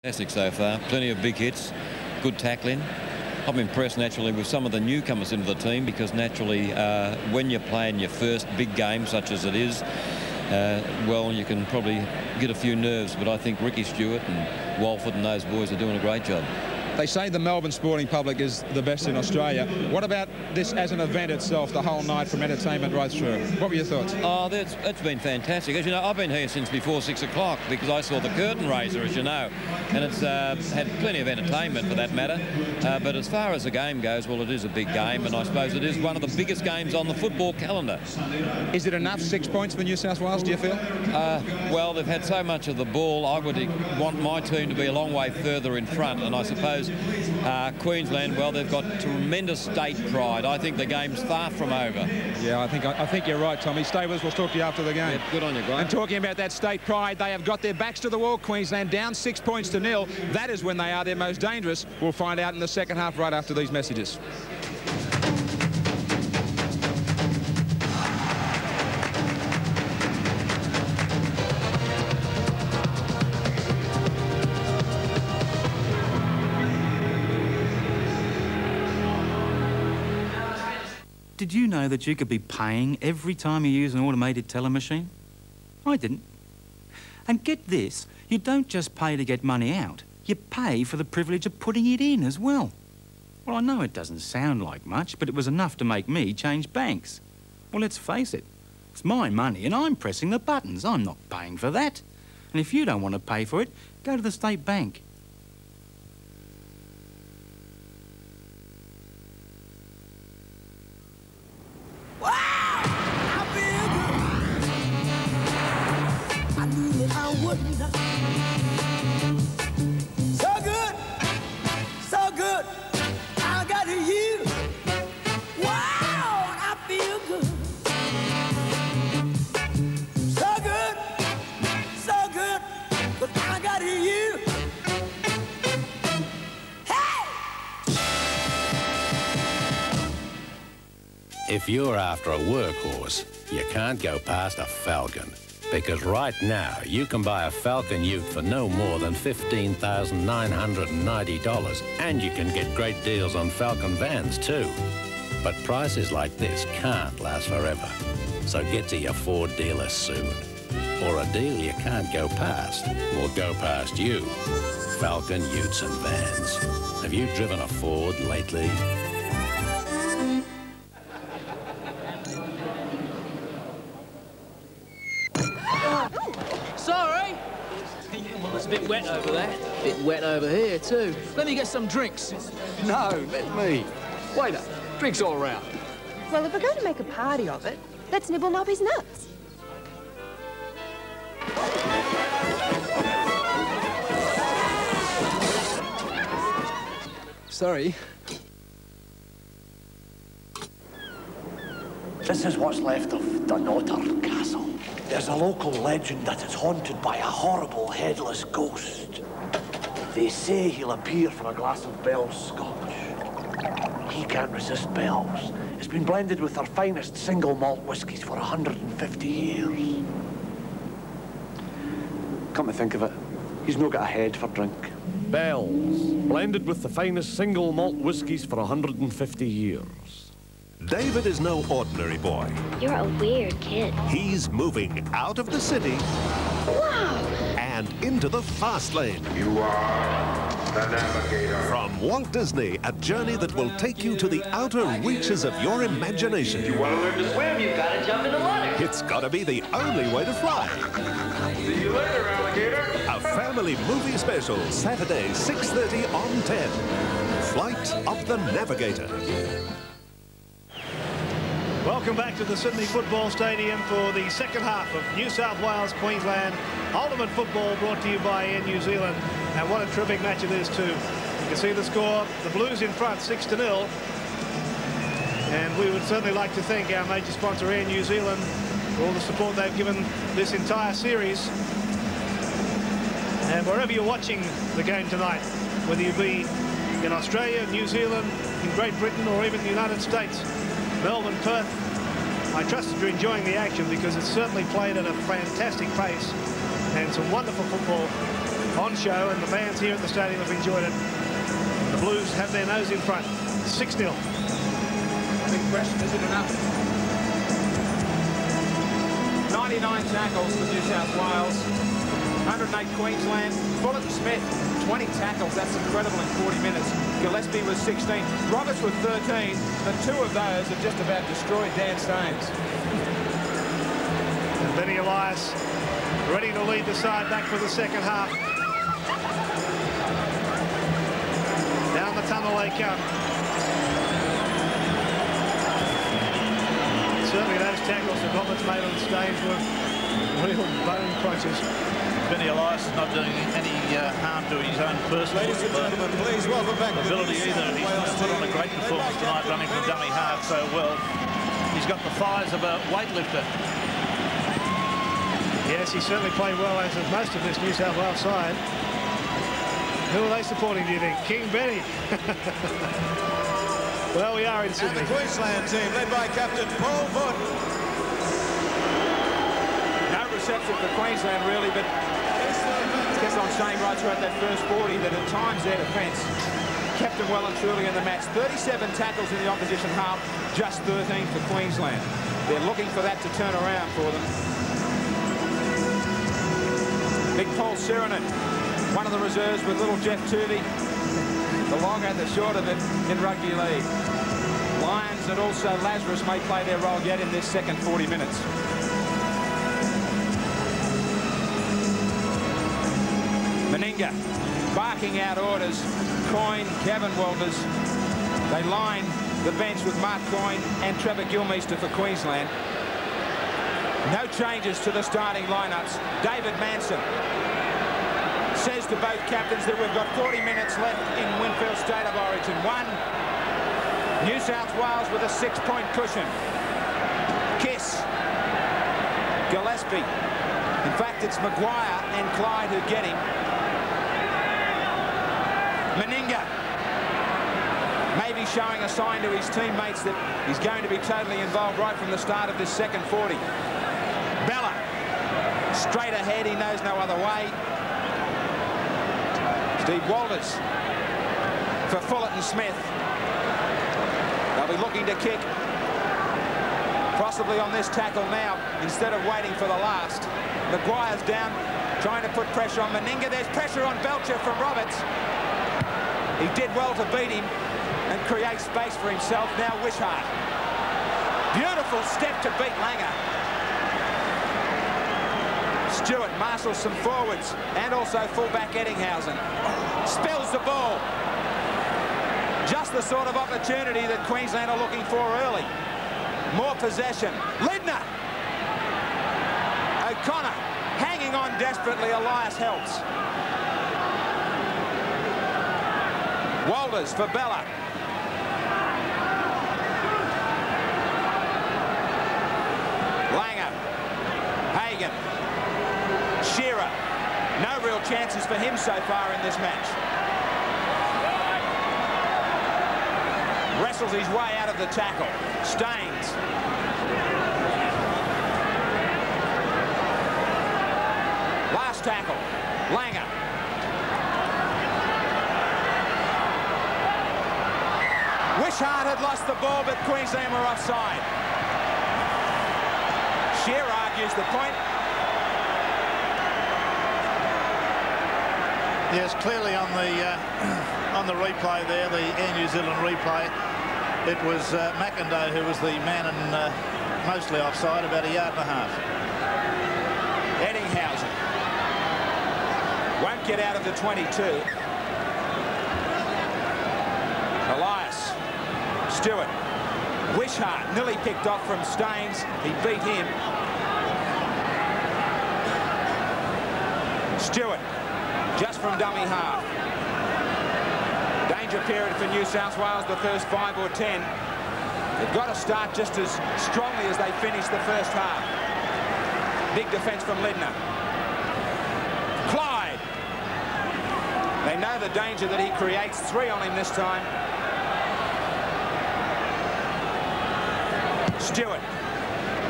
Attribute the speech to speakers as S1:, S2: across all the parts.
S1: Fantastic so far. Plenty of big hits, good tackling. I'm impressed naturally with some of the newcomers into the team because naturally when you're playing your first big game such as it is, well, you can probably get a few nerves, but I think Ricky Stewart and Walford and those boys are doing a great job.
S2: They say the Melbourne sporting public is the best in Australia. What about this as an event itself, the whole night from entertainment right through? What were your thoughts?
S1: Oh, it's been fantastic. As you know, I've been here since before 6 o'clock because I saw the curtain raiser, as you know, and it's had plenty of entertainment for that matter. But as far as the game goes, well, it is a big game, and I suppose it is one of the biggest games on the football calendar.
S2: Is it enough 6 points for New South Wales, do you feel?
S1: Well, they've had so much of the ball. I would want my team to be a long way further in front, and I suppose Queensland, well, they've got tremendous state pride. I think the game's far from over.
S2: Yeah, I think you're right, Tommy. Stay with us. We'll talk to you after the game.
S1: Yeah, good on you, Graham.
S2: And talking about that state pride, they have got their backs to the wall. Queensland down 6 points to 0. That is when they are their most dangerous. We'll find out in the second half right after these messages.
S3: Did you know that you could be paying every time you use an automated teller machine? I didn't. And get this, you don't just pay to get money out, you pay for the privilege of putting it in as well. Well, I know it doesn't sound like much, but it was enough to make me change banks. Well, let's face it, it's my money and I'm pressing the buttons. I'm not paying for that. And if you don't want to pay for it, go to the state bank.
S4: If you're after a workhorse, you can't go past a Falcon. Because right now, you can buy a Falcon Ute for no more than $15,990. And you can get great deals on Falcon vans too. But prices like this can't last forever. So get to your Ford dealer soon. Or a deal you can't go past will go past you. Falcon Utes and Vans. Have you driven a Ford lately?
S5: Sorry. Well, it's a bit wet over there. A bit wet over here, too. Let me get some drinks.
S6: No, let me. Waiter, drinks all around.
S7: Well, if we're going to make a party of it, let's nibble Nobby's nuts.
S6: Sorry.
S8: This is what's left of Dunnottar Castle. There's a local legend that it's haunted by a horrible headless ghost. They say he'll appear for a glass of Bell's Scotch. He can't resist Bell's. It's been blended with their finest single malt whiskies for 150 years. Come to think of it, he's not got a head for drink.
S9: Bell's, blended with the finest single malt whiskies for 150 years.
S10: David is no ordinary boy.
S11: You're a weird kid.
S10: He's moving out of the city.
S11: Wow!
S10: And into the fast lane.
S12: You are the navigator.
S10: From Walt Disney, a journey that will take you to the outer reaches of your imagination.
S12: If you want to learn to swim, you've got to jump in the water.
S10: It's got to be the only way to fly.
S12: See you later, alligator.
S10: A family movie special, Saturday, 6:30 on 10. Flight of the Navigator.
S13: Welcome back to the Sydney Football Stadium for the second half of New South Wales, Queensland. Ultimate football brought to you by Air New Zealand. And what a terrific match it is too. You can see the score, the Blues in front, 6-0. And we would certainly like to thank our major sponsor, Air New Zealand, for all the support they've given this entire series. And wherever you're watching the game tonight, whether you be in Australia, New Zealand, in Great Britain, or even the United States, Melbourne, Perth, I trust that you're enjoying the action because it's certainly played at a fantastic pace and some wonderful football on show, and the fans here at the stadium have enjoyed it. The Blues have their nose in front. 6-0.
S2: Big question, is it enough? 99 tackles for New South Wales, 108 Queensland. Bullet and Smith, 20 tackles. That's incredible in 40 minutes. Gillespie was 16. Roberts with 13. The two of those have just about destroyed Dan Staines.
S13: And Benny Elias ready to lead the side back for the second half. Down the tunnel they come. Certainly those tackles that Roberts made on stage were real bone crunches.
S14: Benny Elias is not doing any harm to his own personal
S15: please welcome back
S14: ability either. He's put on a great performance tonight, running from dummy half so well. He's got the thighs of a weightlifter.
S13: Yes, he certainly played well, as of most of this New South Wales side. Who are they supporting, do you think? King Benny. Well, we are in Sydney.
S15: And the Queensland team, led by captain Paul Wood.
S2: No reception for Queensland, really, but I guess I'm saying right throughout that first 40 that at times their defence kept them well and truly in the match. 37 tackles in the opposition half, just 13 for Queensland. They're looking for that to turn around for them. Big Paul Sirenen, one of the reserves with little Jeff Tuvey. The long and the short of it in rugby league. Lyons and also Lazarus may play their role yet in this second 40 minutes. Meninga barking out orders. Coyne, Kevin Walters. They line the bench with Mark Coyne and Trevor Gilmeister for Queensland. No changes to the starting lineups. David Manson says to both captains that we've got 40 minutes left in Winfield State of Origin. New South Wales with a 6-point cushion. Kiss. Gillespie. In fact, it's Maguire and Clyde who get him. Meninga maybe showing a sign to his teammates that he's going to be totally involved right from the start of this second 40. Bella. Straight ahead, he knows no other way. Steve Walters for Fullett and Smith. They'll be looking to kick possibly on this tackle now instead of waiting for the last. Maguire's down, trying to put pressure on Meninga. There's pressure on Belcher from Roberts. He did well to beat him and create space for himself. Now Wishart. Beautiful step to beat Langer. Stewart marshals some forwards and also fullback Eddinghausen. Spills the ball. Just the sort of opportunity that Queensland are looking for early. More possession. Lidner. O'Connor hanging on desperately. Elias helps. Walters for Bella. Langer. Hagan. Shearer. No real chances for him so far in this match. Wrestles his way out of the tackle. Staines. Last tackle. Langer. Wishart had lost the ball, but Queensland were offside. Shearer argues the point.
S14: Yes, clearly on the replay there, the Air New Zealand replay, it was McIndoe who was the man and mostly offside, about 1.5 yards.
S2: Eddinghausen won't get out of the 22. Elias. Stewart. Wishart nearly picked off from Staines. He beat him. Stewart. Just from dummy half. Danger period for New South Wales, the first 5 or 10. They've got to start just as strongly as they finished the first half. Big defence from Lidner. Clyde. They know the danger that he creates. 3 on him this time. Stewart.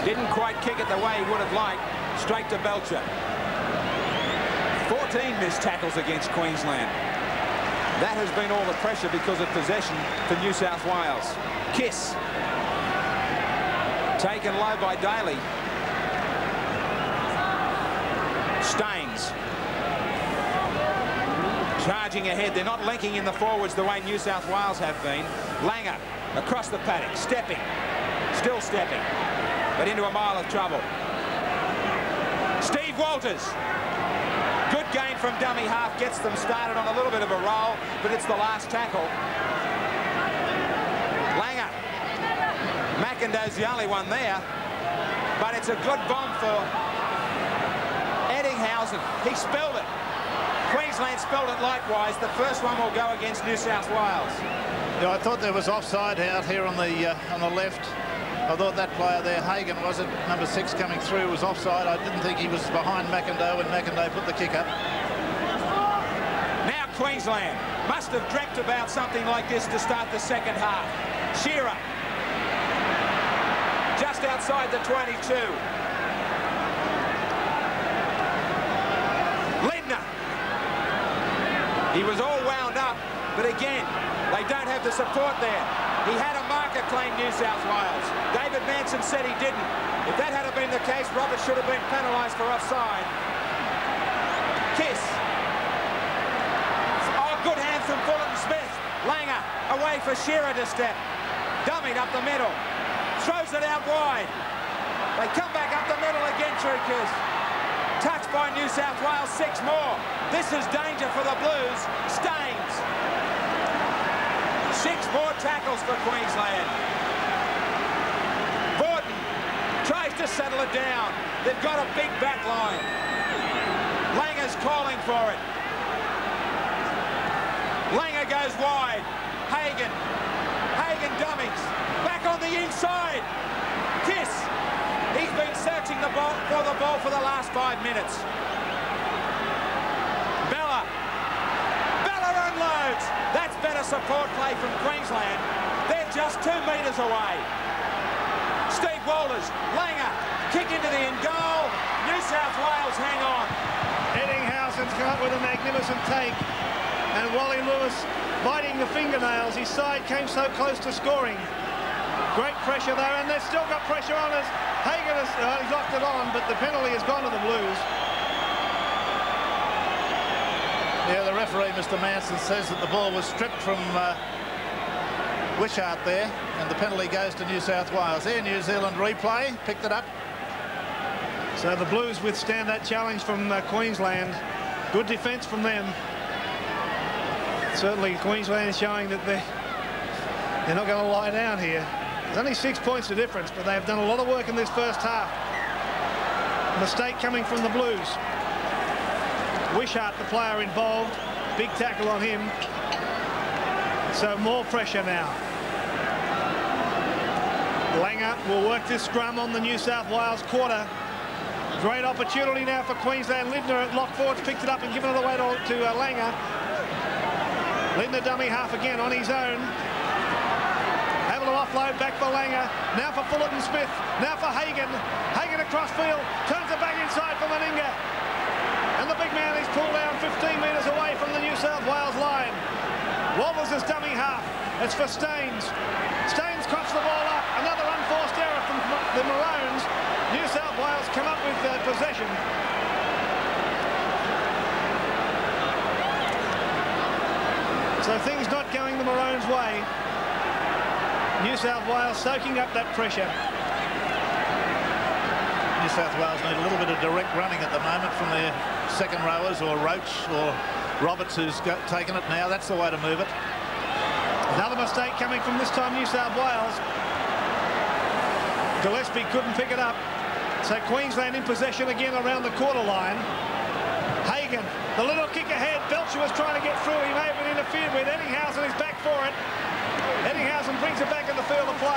S2: Didn't quite kick it the way he would have liked. Straight to Belcher. 14 missed tackles against Queensland. That has been all the pressure because of possession for New South Wales. Kiss. Taken low by Daly. Staines. Charging ahead. They're not linking in the forwards the way New South Wales have been. Langer across the paddock. Stepping. Still stepping. But into a mile of trouble. Steve Walters. Good gain from dummy half. Gets them started on a little bit of a roll, but it's the last tackle. Langer. McIndoe's the only one there, but it's a good bomb for Eddinghausen. He spilled it. Queensland spilled it likewise. The first one will go against New South Wales.
S14: Yeah, I thought there was offside out here on the left. I thought that player there, Hagan, was it, number 6 coming through, was offside. I didn't think he was behind McIndoe when McIndoe put the kick up.
S2: Now Queensland must have dreamt about something like this to start the second half. Shearer. Just outside the 22. Lindner. He was all wound up, but again, they don't have the support there. He had a marker claim New South Wales. David Manson said he didn't. If that had been the case, Roberts should have been penalised for offside. Kiss. Oh, good hand from Fulton Smith. Langer away for Shearer to step. Dummied up the middle. Throws it out wide. They come back up the middle again, Trookers. Touched by New South Wales, 6 more. This is danger for the Blues. Staines. 6 more tackles for Queensland. Borden tries to settle it down. They've got a big back line. Langer's calling for it. Langer goes wide. Hagan. Hagan dummies. Back on the inside. Kiss. He's been searching the ball for the last 5 minutes. Bella. Bella unloads. That's better support play from Queensland. They're just 2 metres away. Steve Walters. Langer. Kick into the end goal. New South Wales hang on.
S13: Eddinghausen's come up with a magnificent take. And Wally Lewis biting the fingernails. His side came so close to scoring. Great pressure there, and they've still got pressure on us. Hagan has he's locked it on, but the penalty has gone to the Blues.
S14: Yeah, the referee, Mr. Manson, says that the ball was stripped from Wishart there, and the penalty goes to New South Wales. There, New Zealand replay, picked it up.
S13: So the Blues withstand that challenge from Queensland. Good defence from them. Certainly Queensland is showing that they're not going to lie down here. There's only 6 points of difference, but they've done a lot of work in this first half. Mistake coming from the Blues. Wishart, the player involved. Big tackle on him. So more pressure now. Langer will work this scrum on the New South Wales quarter. Great opportunity now for Queensland. Lindner at lock forwards picked it up and given it away to Langer. Lindner dummy half again on his own. Able to offload back for Langer. Now for Fullerton Smith. Now for Hagan. Hagan across field. Turns it back inside for Meninga. And the big man is pulled down 15 metres away from the New South Wales line. Walters is dummy half. It's for Staines. Staines crops the ball up. Another unforced error from the Maroons. New South Wales come up with possession. So things not going the Maroons' way. New South Wales soaking up that pressure.
S14: New South Wales need a little bit of direct running at the moment from their second rowers, or Roach or Roberts, who's taken it now. That's the way to move it.
S13: Another mistake coming from this time New South Wales. Gillespie couldn't pick it up. So Queensland in possession again around the quarter line. Hagan, the little kick ahead. Belcher was trying to get through. He may have been interfered with. Eddinghausen is back for it. Eddinghausen brings it back in the field of play.